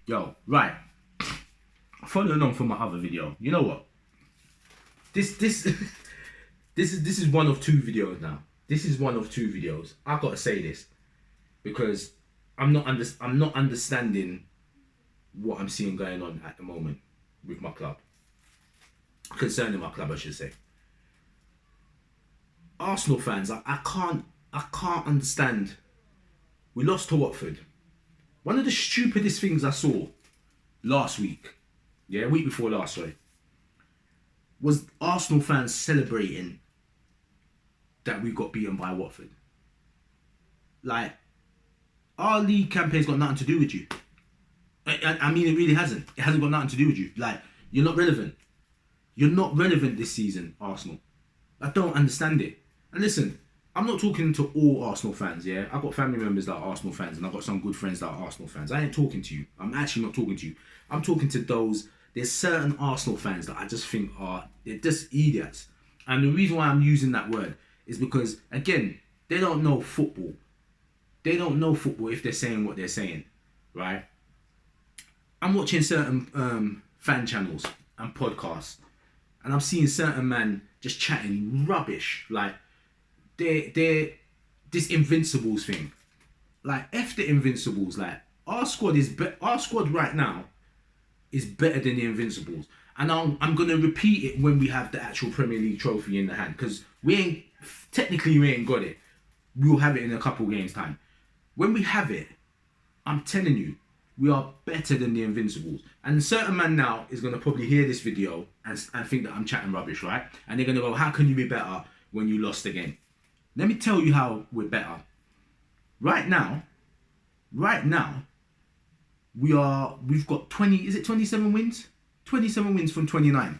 Yo, right. Following on from my other video, you know what? This is one of two videos now. This is one of two videos. I gotta say this because I'm not understanding what I'm seeing going on at the moment with my club. Concerning my club, I should say. Arsenal fans, I can't understand. We lost to Watford. One of the stupidest things I saw last week, week before last, sorry, was Arsenal fans celebrating that we got beaten by Watford. Like, our league campaign's got nothing to do with you. I mean, it really hasn't. It hasn't got nothing to do with you. Like, you're not relevant. You're not relevant this season, Arsenal. I don't understand it. And listen, I'm not talking to all Arsenal fans, yeah? I've got family members that are Arsenal fans and I've got some good friends that are Arsenal fans. I ain't talking to you. I'm actually not talking to you. I'm talking to those. There's certain Arsenal fans that I just think they're just idiots. And the reason why I'm using that word is because, again, they don't know football. They don't know football if they're saying what they're saying, right? I'm watching certain fan channels and podcasts and I'm seeing certain men just chatting rubbish. Like, they're this Invincibles thing. Like, F the Invincibles. Like, our squad right now is better than the Invincibles. And I'm going to repeat it when we have the actual Premier League trophy in the hand. Because we ain't got it. We'll have it in a couple games' time. When we have it, I'm telling you, we are better than the Invincibles. And a certain man now is going to probably hear this video and think that I'm chatting rubbish, right? And they're going to go, how can you be better when you lost the game? Let me tell you how we're better. Right now, we've got 27 wins? 27 wins from 29.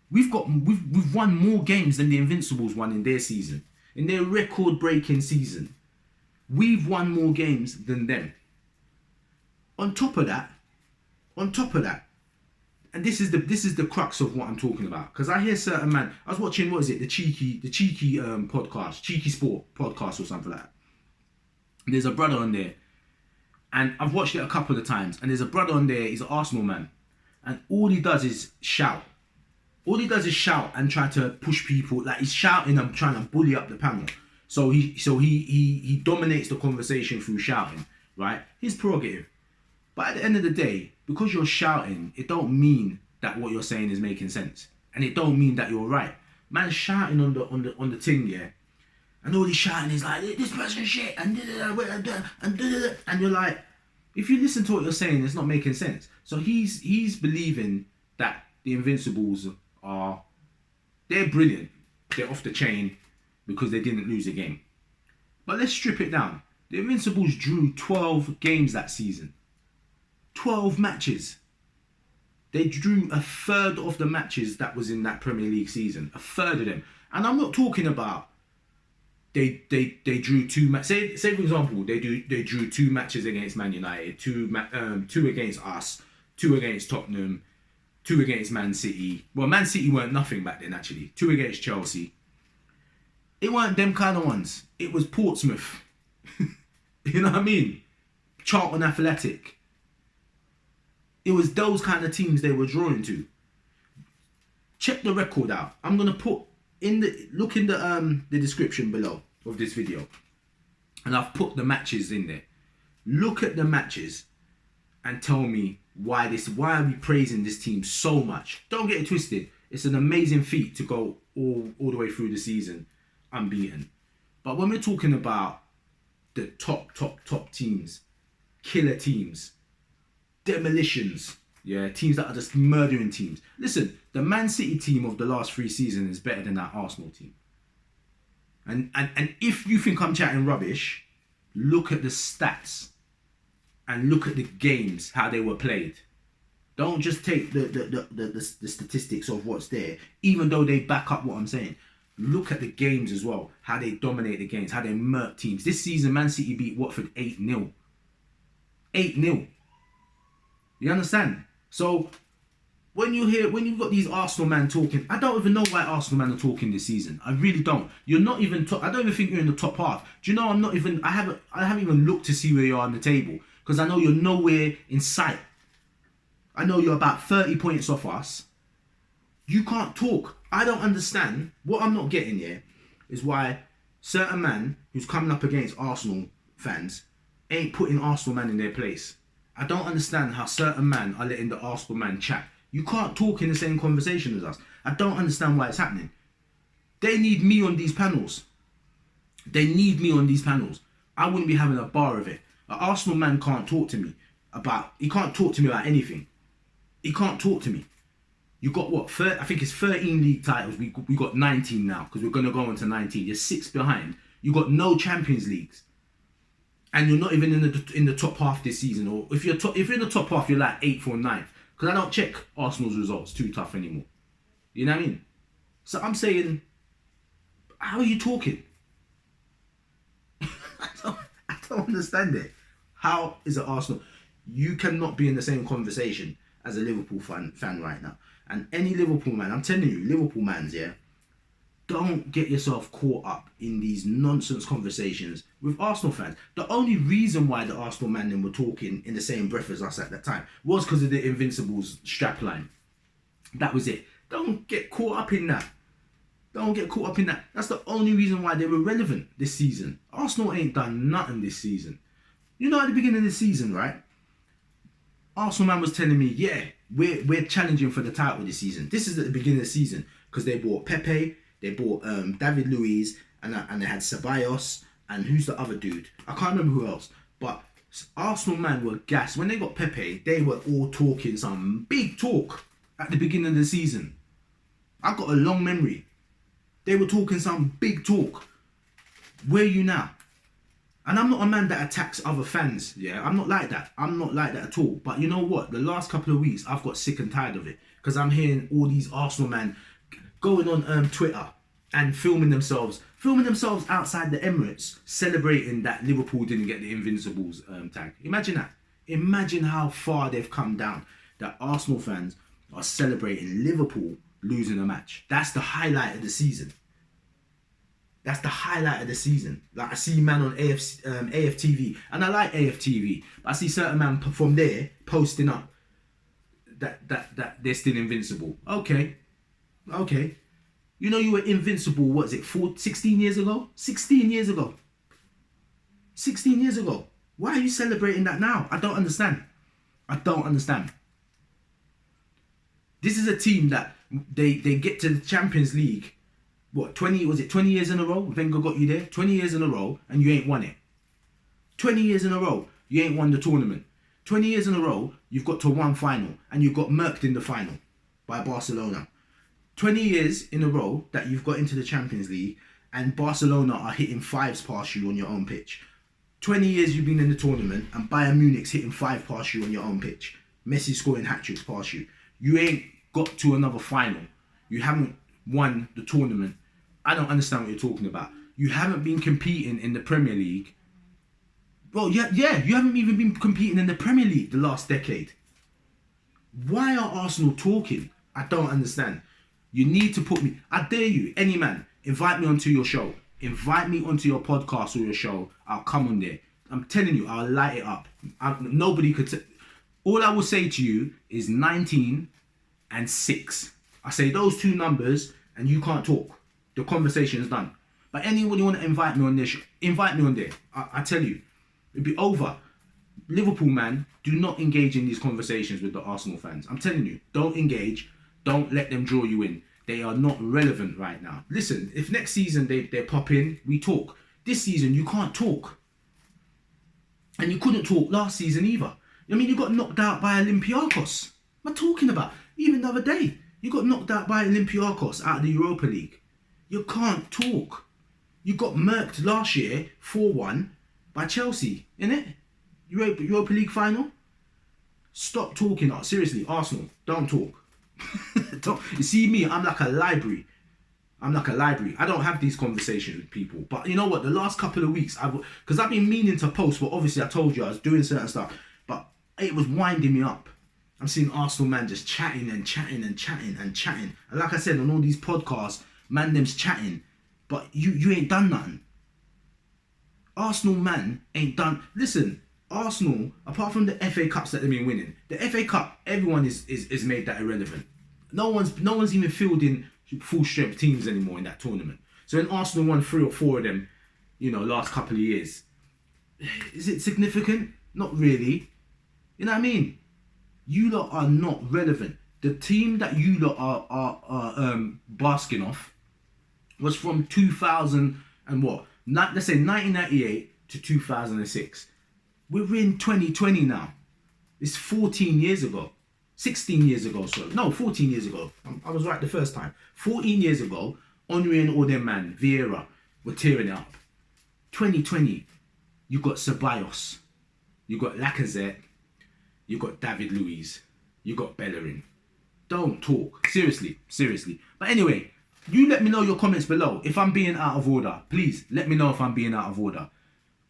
We've won more games than the Invincibles won in their season. In their record-breaking season. We've won more games than them. On top of that, and this is the crux of what I'm talking about. Because I hear certain man, I was watching, what is it, the cheeky podcast, Cheeky Sport podcast or something like that. And there's a brother on there, and I've watched it a couple of times, and there's a brother on there, he's an Arsenal man, and all he does is shout. All he does is shout and try to push people, like he's shouting and trying to bully up the panel. So he dominates the conversation through shouting, right? His prerogative. But at the end of the day, because you're shouting, it don't mean that what you're saying is making sense. And it don't mean that you're right. Man's shouting on the thing, yeah? And all he's shouting is like, this person's shit, and you're like, if you listen to what you're saying, it's not making sense. So he's believing that the Invincibles they're brilliant. They're off the chain because they didn't lose a game. But let's strip it down. The Invincibles drew 12 games that season. 12 matches. They drew a third of the matches that was in that Premier League season. A third of them. And I'm not talking about they drew two matches. Say for example, they drew two matches against Man United, two against us, two against Tottenham, two against Man City. Well, Man City weren't nothing back then actually. Two against Chelsea. It weren't them kind of ones. It was Portsmouth. You know what I mean? Charlton Athletic. It was those kind of teams they were drawing to. Check the record out. I'm gonna put look in the description below of this video, and I've put the matches in there. Look at the matches and tell me why are we praising this team so much? Don't get it twisted. It's an amazing feat to go all the way through the season unbeaten. But when we're talking about the top teams, killer teams, demolitions, teams that are just murdering teams. Listen, the Man City team of the last 3 seasons is better than that Arsenal team. And if you think I'm chatting rubbish, look at the stats and look at the games, how they were played. Don't just take the statistics of what's there, even though they back up what I'm saying. Look at the games as well, how they dominate the games, how they murk teams. This season, Man City beat Watford 8-0. 8-0. You understand? So when you've got these Arsenal men talking, I don't even know why Arsenal men are talking this season. I really don't. You're not even I don't even think you're in the top half. Do you know I haven't even looked to see where you are on the table, because I know you're nowhere in sight. I know you're about 30 points off us. You can't talk. I don't understand. What I'm not getting here is why certain man who's coming up against Arsenal fans ain't putting Arsenal man in their place. I don't understand how certain man are letting the Arsenal man chat. You can't talk in the same conversation as us. I don't understand why it's happening. They need me on these panels. They need me on these panels. I wouldn't be having a bar of it. An Arsenal man can't talk to me about... He can't talk to me about anything. He can't talk to me. You got what? I think it's 13 league titles. We got 19 now because we're going to go on to 19. You're 6 behind. You got no Champions Leagues. And you're not even in the top half this season. Or if you're in the top half, you're like 8th or 9th. Because I don't check Arsenal's results too tough anymore. You know what I mean? So I'm saying, how are you talking? I don't understand it. How is it Arsenal? You cannot be in the same conversation as a Liverpool fan right now. And any Liverpool man, I'm telling you, Liverpool mans, yeah, don't get yourself caught up in these nonsense conversations with Arsenal fans. The only reason why the Arsenal man then were talking in the same breath as us at that time was because of the Invincibles strapline. That was it. Don't get caught up in that. Don't get caught up in that. That's the only reason why they were relevant this season. Arsenal ain't done nothing this season. You know, at the beginning of the season, right? Arsenal man was telling me, yeah, we're challenging for the title this season. This is at the beginning of the season because they bought Pepe, they bought David Luiz, and they had Ceballos, and who's the other dude? I can't remember who else. But Arsenal man were gassed. When they got Pepe, they were all talking some big talk at the beginning of the season. I've got a long memory. They were talking some big talk. Where are you now? And I'm not a man that attacks other fans, yeah? I'm not like that. I'm not like that at all. But you know what? The last couple of weeks, I've got sick and tired of it. Because I'm hearing all these Arsenal men going on Twitter and filming themselves outside the Emirates, celebrating that Liverpool didn't get the Invincibles tag. Imagine that. Imagine how far they've come down. That Arsenal fans are celebrating Liverpool losing a match. That's the highlight of the season. That's the highlight of the season. Like I see man on Llftv, and I like Llftv, but I see certain man from there posting up that they're still invincible. Okay. You know you were invincible, what is it, 16 years ago? 16 years ago. 16 years ago. Why are you celebrating that now? I don't understand. This is a team that they get to the Champions League. What, 20 years in a row? Wenger got you there. 20 years in a row and you ain't won it. 20 years in a row, you ain't won the tournament. 20 years in a row, you've got to one final and you got murked in the final by Barcelona. 20 years in a row that you've got into the Champions League and Barcelona are hitting fives past you on your own pitch. 20 years you've been in the tournament and Bayern Munich's hitting 5 past you on your own pitch. Messi scoring hat-tricks past you. You ain't got to another final. You haven't won the tournament. I don't understand what you're talking about. You haven't been competing in the Premier League. Well, yeah, you haven't even been competing in the Premier League the last decade. Why are Arsenal talking? I don't understand. You need to put me... I dare you, any man, invite me onto your show. Invite me onto your podcast or your show. I'll come on there. I'm telling you, I'll light it up. Nobody could... All I will say to you is 19 and 6. I say those 2 numbers and you can't talk. The conversation is done. But anybody want to invite me on this, invite me on there. I tell you, it'll be over. Liverpool, man, do not engage in these conversations with the Arsenal fans. I'm telling you, don't engage. Don't let them draw you in. They are not relevant right now. Listen, if next season they pop in, we talk. This season, you can't talk. And you couldn't talk last season either. I mean, you got knocked out by Olympiacos. What am I talking about? Even the other day, you got knocked out by Olympiacos out of the Europa League. You can't talk. You got murked last year, 4-1, by Chelsea, innit? Europa League final? Stop talking. Seriously, Arsenal, don't talk. You see me, I'm like a library. I don't have these conversations with people. But you know what? The last couple of weeks, because I've been meaning to post, but obviously I told you I was doing certain stuff. But it was winding me up. I'm seeing Arsenal man just chatting. And like I said, on all these podcasts, man them's chatting. But you ain't done nothing. Arsenal man ain't done... Listen, Arsenal, apart from the FA Cups that they've been winning, the FA Cup, everyone is made that irrelevant. No one's even fielding full strength teams anymore in that tournament. So when Arsenal won 3 or 4 of them, last couple of years, is it significant? Not really. You know what I mean? You lot are not relevant. The team that you lot are basking off was from 2000 and what? Let's say 1998 to 2006. We're in 2020 now. It's 14 years ago. 16 years ago, sorry. No, 14 years ago. I was right the first time. 14 years ago, Henry and all them man, Vieira, were tearing it up. 2020, you got Ceballos, you got Lacazette, you got David Luiz, you got Bellerin. Don't talk. Seriously. But anyway, you let me know your comments below. If I'm being out of order, please let me know if I'm being out of order.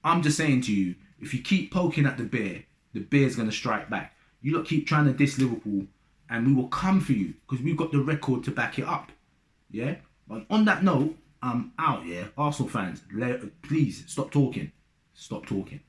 I'm just saying to you, if you keep poking at the bear's going to strike back. You lot keep trying to diss Liverpool and we will come for you because we've got the record to back it up. Yeah? But on that note, I'm out, yeah? Arsenal fans, please stop talking. Stop talking.